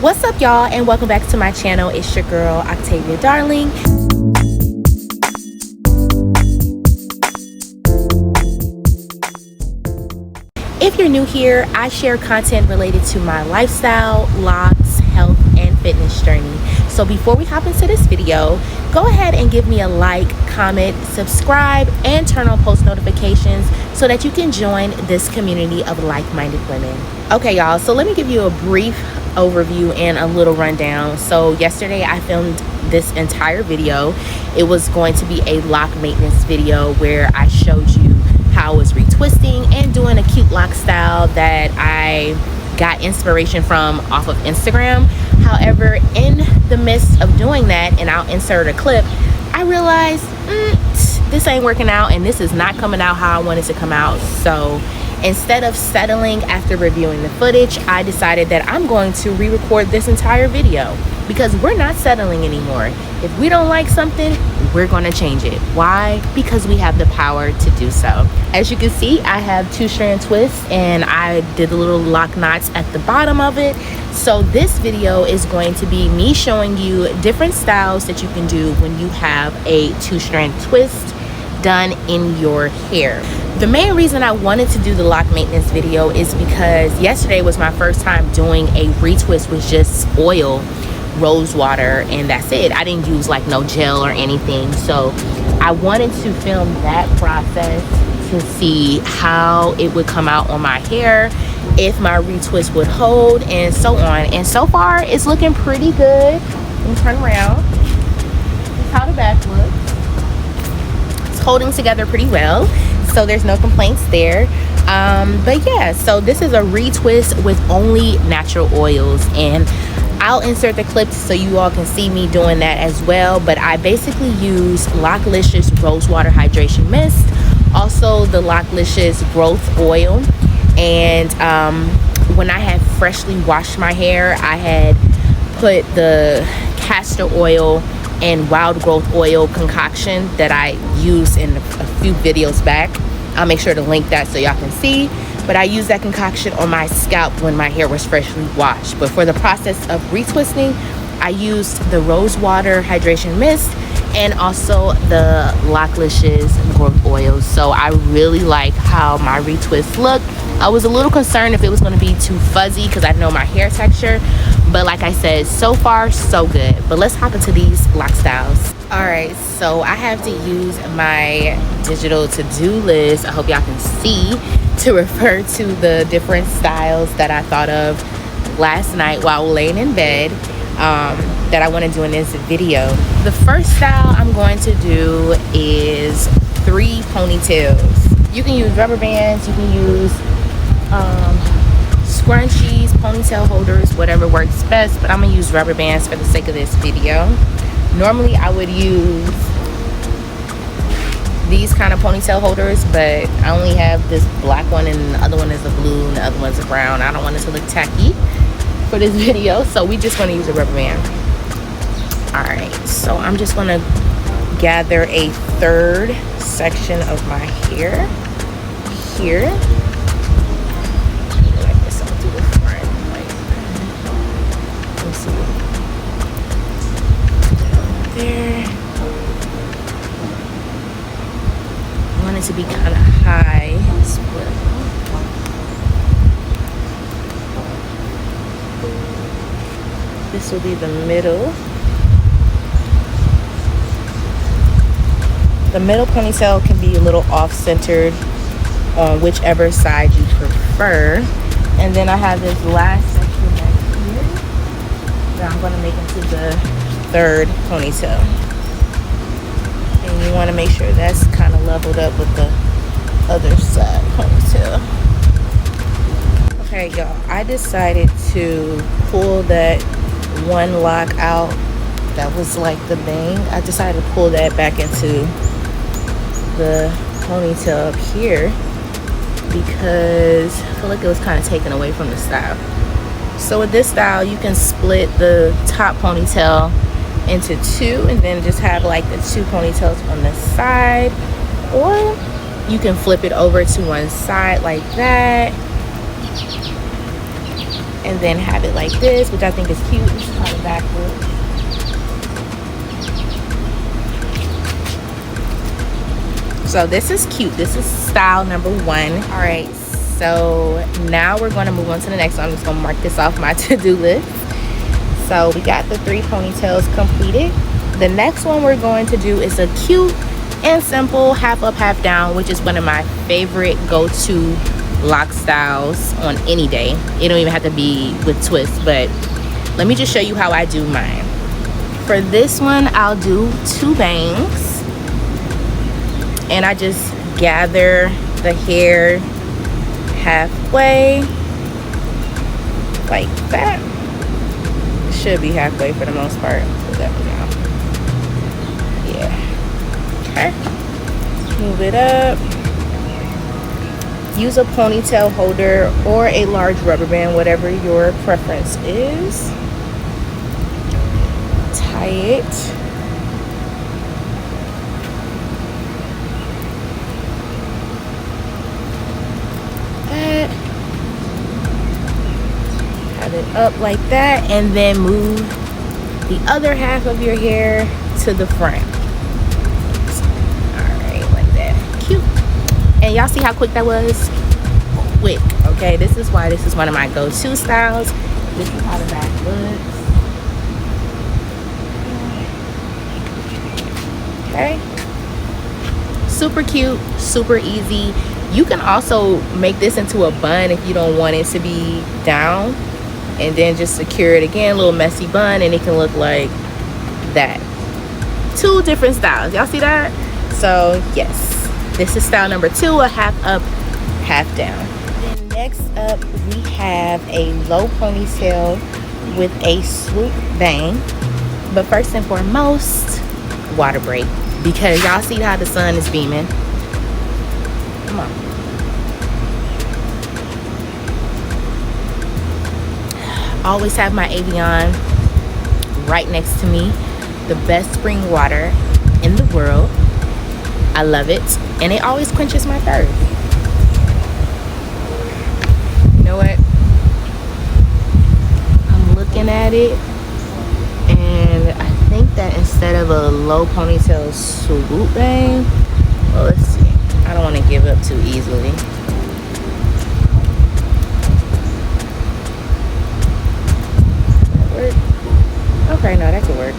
What's up, y'all, and welcome back to my channel. It's your girl Octavia.Darling. If you're new here, I share content related to my lifestyle, locks, health, and fitness journey. So before we hop into this video, go ahead and give me a like, comment, subscribe, and turn on post notifications so that you can join this community of like-minded women. Okay, y'all, so let me give you a brief overview and a little rundown. So yesterday I filmed this entire video. It was going to be a lock maintenance video where I showed you how I was retwisting and doing a cute lock style that I got inspiration from off of Instagram. However, in the midst of doing that, and I'll insert a clip, I realized this ain't working out and this is not coming out how I wanted to come out. So instead of settling after reviewing the footage, I decided that I'm going to re-record this entire video because we're not settling anymore. If we don't like something, we're going to change it. Why? Because we have the power to do so. As you can see, I have two-strand twists and I did the little lock knots at the bottom of it. So this video is going to be me showing you different styles that you can do when you have a two-strand twist done in your hair. The main reason I wanted to do the lock maintenance video is because yesterday was my first time doing a retwist with just oil, rose water, and that's it. I didn't use like no gel or anything. So I wanted to film that process to see how it would come out on my hair, if my retwist would hold, and so on. And so far it's looking pretty good. Let me turn around. This is how the back looks. It's holding together pretty well, so there's no complaints there. But yeah, so this is a retwist with only natural oils, and I'll insert the clips so you all can see me doing that as well. But I basically use Locklicious Rose Water Hydration Mist, also the Locklicious Growth Oil, and when I had freshly washed my hair, I had put the castor oil and wild growth oil concoction that I used in a few videos back. I'll make sure to link that so y'all can see. But I used that concoction on my scalp when my hair was freshly washed. But for the process of retwisting, I used the Rose Water Hydration Mist and also the Locklicious Growth Oil. So I really like how my retwists look. I was a little concerned if it was going to be too fuzzy because I know my hair texture. But like I said, so far so good. But let's hop into these lock styles. Alright, so I have to use my digital to-do list, I hope y'all can see, to refer to the different styles that I thought of last night while laying in bed that I want to do in this video. The first style I'm going to do is 3 ponytails. You can use rubber bands, you can use scrunchies, ponytail holders, whatever works best, but I'm gonna use rubber bands for the sake of this video. Normally I would use these kind of ponytail holders, but I only have this black one and the other one is a blue and the other one's a brown. I don't want it to look tacky for this video, so we just want to use a rubber band. Alright, so I'm just gonna gather a third section of my hair here. Like this, I'll do the front, like, let me see. There. I want it to be kind of high split. This will be the middle. The middle ponytail can be a little off-centered on whichever side you prefer. And then I have this last section back here that I'm going to make into the third ponytail. And you want to make sure that's kind of leveled up with the other side ponytail. Okay, y'all, I decided to pull that one lock out that was like the bang. I decided to pull that back into the ponytail up here because I feel like it was kind of taken away from the style. So with this style, you can split the top ponytail into 2 and then just have like the 2 ponytails on the side, or you can flip it over to one side like that and then have it like this, which I think is cute. This is how the back looks. So this is cute. This is style number 1. All right, so now we're going to move on to the next one. I'm just going to mark this off my to-do list. So we got the 3 ponytails completed. The next one we're going to do is a cute and simple half up, half down, which is one of my favorite go-to lock styles on any day. It don't even have to be with twists, but let me just show you how I do mine. For this one, I'll do 2 bangs. And I just gather the hair halfway like that. It should be halfway for the most part. Put that one down. Yeah. Okay. Move it up. Use a ponytail holder or a large rubber band, whatever your preference is. Tie it. Have it up like that, and then move the other half of your hair to the front. All right, like that. Cute. And y'all see how quick that was? Quick. Okay, this is why this is one of my go-to styles. This is how the back looks. Okay. Super cute, super easy. You can also make this into a bun if you don't want it to be down, and then just secure it again, a little messy bun, and it can look like that. 2 different styles. Y'all see that? So yes, this is style number 2, a half up, half down. Then next up we have a low ponytail with a swoop bang. But first and foremost, water break, because y'all see how the sun is beaming. Come on. Always have my Evian right next to me. The best spring water in the world. I love it, and it always quenches my thirst. You know what? I'm looking at it, and I think that instead of a low ponytail swoop bang, well, let's see. I don't want to give up too easily. That work? Okay, no, that could work.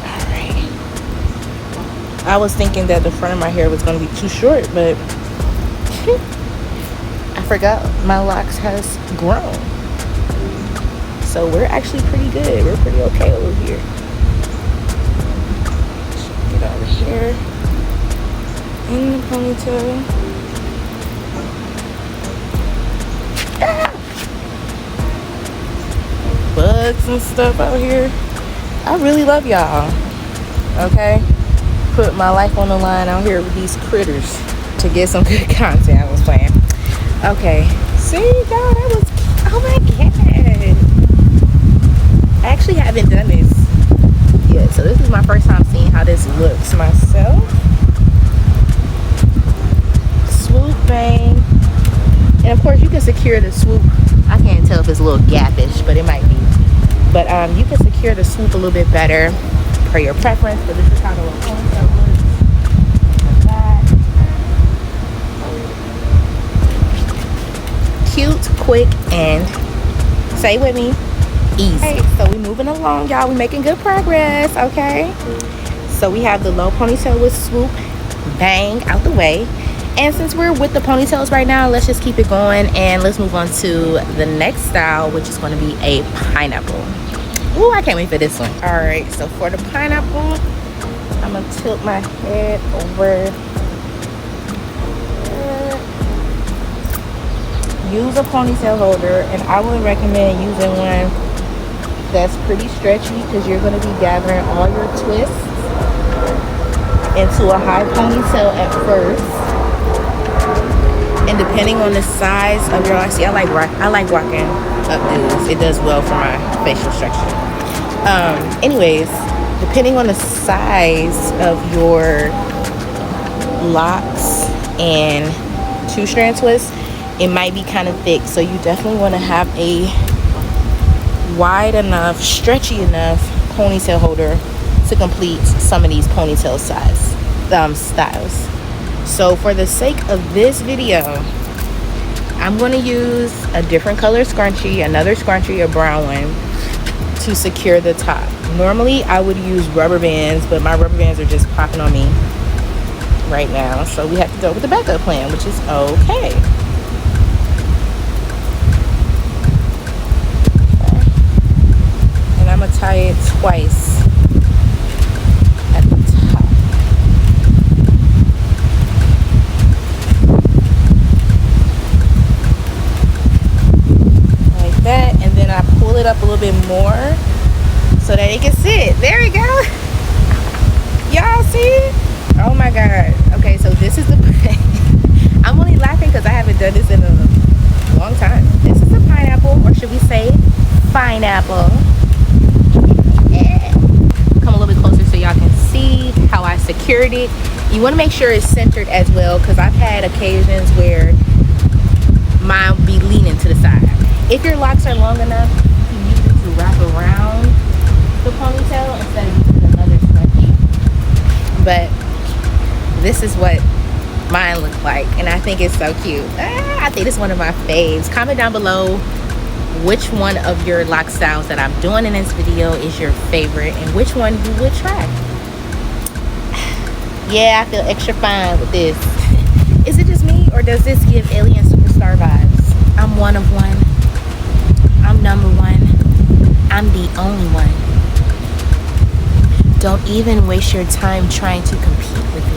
Alright. I was thinking that the front of my hair was going to be too short, but I forgot my locks has grown. So we're actually pretty good. We're pretty okay over here. Get over here. In the ponytail. Ah! Bugs and stuff out here. I really love y'all. Okay? Put my life on the line out here with these critters to get some good content. I was playing. Okay. See, y'all, that was, oh my god. I actually haven't done this yet, so this is my first time seeing how this looks myself. Swoop bang, and of course you can secure the swoop. I can't tell if it's a little gapish, but it might be. But you can secure the swoop a little bit better per your preference. But this is how the little ponytail looks. Like that. Cute, quick, and say with me, easy. Right, so we moving along, y'all. We making good progress. Okay. So we have the low ponytail with swoop bang out the way. And since we're with the ponytails right now, let's just keep it going and let's move on to the next style, which is going to be a pineapple. Ooh, I can't wait for this one. All right, so for the pineapple, I'm gonna tilt my head over. Use a ponytail holder, and I would recommend using one that's pretty stretchy because you're going to be gathering all your twists into a high ponytail at first. And depending on the size of your, see, I like rocking updos. It does well for my facial structure. Anyways, depending on the size of your locks and two-strand twists, it might be kind of thick, so you definitely want to have a wide enough, stretchy enough ponytail holder to complete some of these ponytail styles. So for the sake of this video, I'm going to use a different color scrunchie, another scrunchie, a brown one, to secure the top. Normally I would use rubber bands, but my rubber bands are just popping on me right now, so we have to go with the backup plan, which is okay. And I'm gonna tie it twice at the top. Like that, and then I pull it up a little bit more so that it can sit. There we go. Y'all see it? Oh my god. Okay, so this is the I'm only laughing because I haven't done this in a long time. This is a pineapple, or should we say pineapple. Yeah. Come a little bit closer so y'all can see how I secured it. You want to make sure it's centered as well, because I've had occasions where mine will be leaning to the side. If your locks are long enough, you can use it to wrap around the ponytail instead of using another scrunchie. But this is what mine looks like, and I think it's so cute. I think it's one of my faves. Comment down below which one of your lock styles that I'm doing in this video is your favorite, and which one you would try. Yeah, I feel extra fine with this. Is it just me, or does this give Alien Superstar vibes? I'm one of one. I'm number one. I'm the only one. Don't even waste your time trying to compete with me.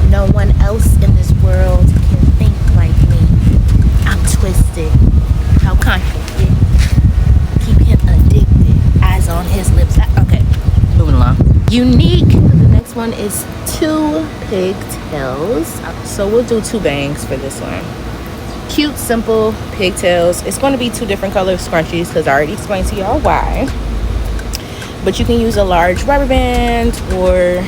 No one else in this world can think like me. I'm twisted. How confident. Keep him addicted. Eyes on his lips. Okay, moving along. Unique. The next one is 2 pigtails. So we'll do 2 bangs for this one. Cute, simple pigtails. It's going to be 2 different color scrunchies because I already explained to y'all why. But you can use a large rubber band or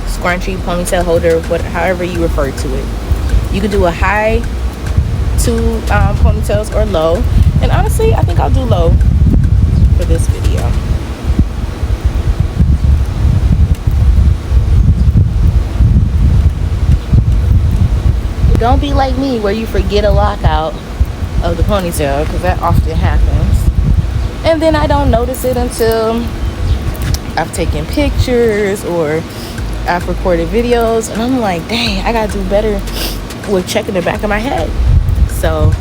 scrunchie, ponytail holder, however you refer to it. You can do a high 2 ponytails or low. And honestly, I think I'll do low for this video. Don't be like me where you forget a lock out of the ponytail, because that often happens. And then I don't notice it until I've taken pictures or I've recorded videos, and I'm like, dang, I gotta do better with checking the back of my head. So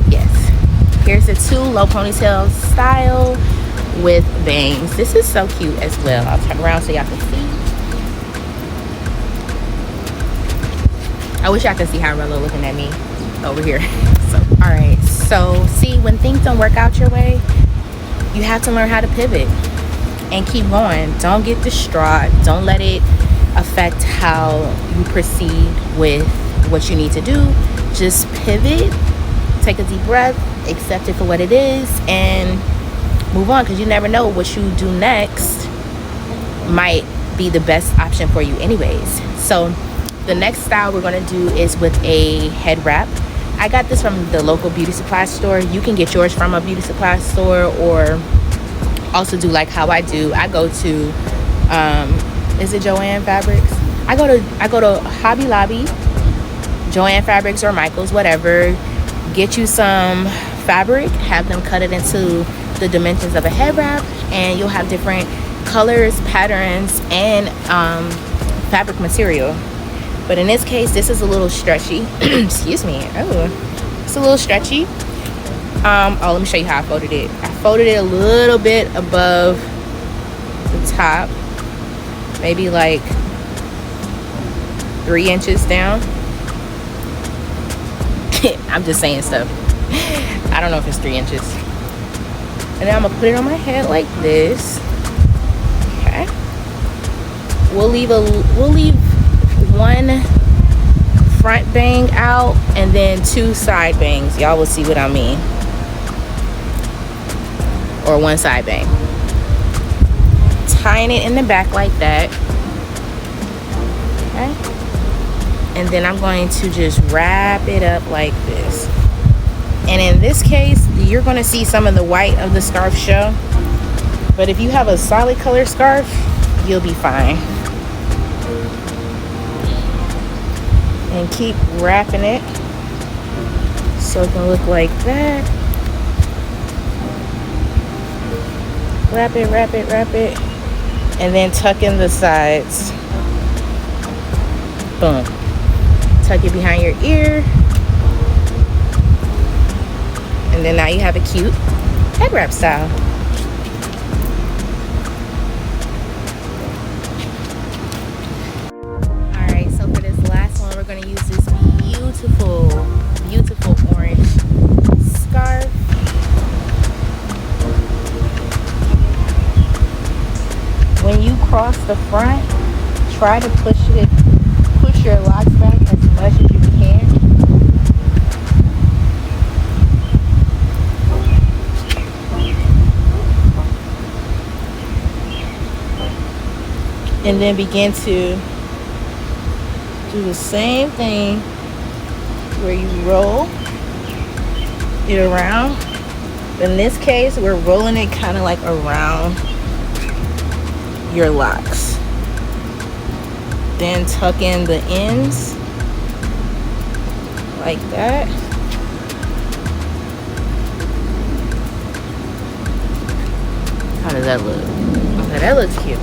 yes, here's the 2 low ponytail style with bangs. This is so cute as well. I'll turn around so y'all can see. I wish y'all could see how Rello looking at me over here. So all right, so see, when things don't work out your way, you have to learn how to pivot and keep going. Don't get distraught. Don't let it affect how you proceed with what you need to do. Just pivot, take a deep breath, accept it for what it is, and move on, because you never know what you do next might be the best option for you anyways. So the next style we're going to do is with a head wrap. I got this from the local beauty supply store. You can get yours from a beauty supply store, or also do like how I do. I go to is it Joann Fabrics? I go to Hobby Lobby, Joann Fabrics, or Michaels, whatever. Get you some fabric, have them cut it into the dimensions of a head wrap, and you'll have different colors, patterns, and fabric material. But in this case, this is a little stretchy. Excuse me. Oh, it's a little stretchy. Oh, let me show you how I folded it. I folded it a little bit above the top, maybe like 3 inches down. I'm just saying stuff. I don't know if it's 3 inches. And then I'm gonna put it on my head like this. Okay. We'll leave 1 front bang out and then 2 side bangs. Y'all will see what I mean. Or 1 side bang. Tying it in the back like that. Okay. And then I'm going to just wrap it up like this. And in this case, you're going to see some of the white of the scarf show. But if you have a solid color scarf, you'll be fine. And keep wrapping it so it can look like that. Wrap it, wrap it, wrap it. And then tuck in the sides. Boom. Tuck it behind your ear. And then now you have a cute head wrap style. Alright, so for this last one, we're going to use this beautiful, beautiful orange scarf. When you cross the front, try to push your locks back as much as you can. And then begin to do the same thing where you roll it around. In this case, we're rolling it kind of like around your locks. Then tuck in the ends like that. How does that look? Okay, that looks cute.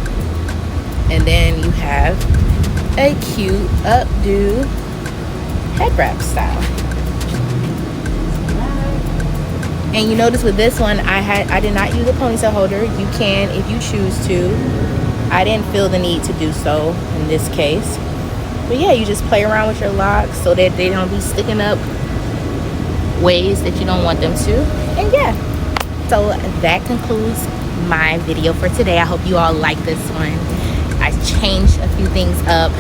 And then you have a cute updo head wrap style. And you notice with this one, I did not use a ponytail holder. You can if you choose to. I didn't feel the need to do so in this case. But yeah, you just play around with your locks so that they don't be sticking up ways that you don't want them to. And yeah, so that concludes my video for today. I hope you all like this one. I changed a few things up.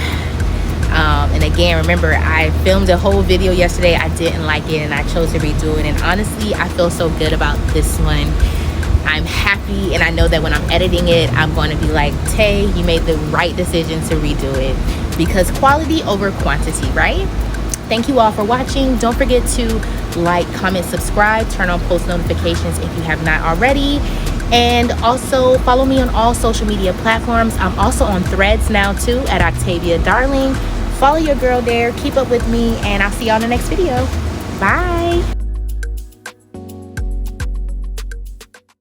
And again, remember, I filmed a whole video yesterday. I didn't like it and I chose to redo it. And honestly, I feel so good about this one. I'm happy, and I know that when I'm editing it, I'm going to be like, Tay, you made the right decision to redo it, because quality over quantity, right? Thank you all for watching. Don't forget to like, comment, subscribe, turn on post notifications if you have not already, and also follow me on all social media platforms. I'm also on Threads now too at Octavia.Darling. Follow your girl there, keep up with me, and I'll see y'all in the next video. Bye.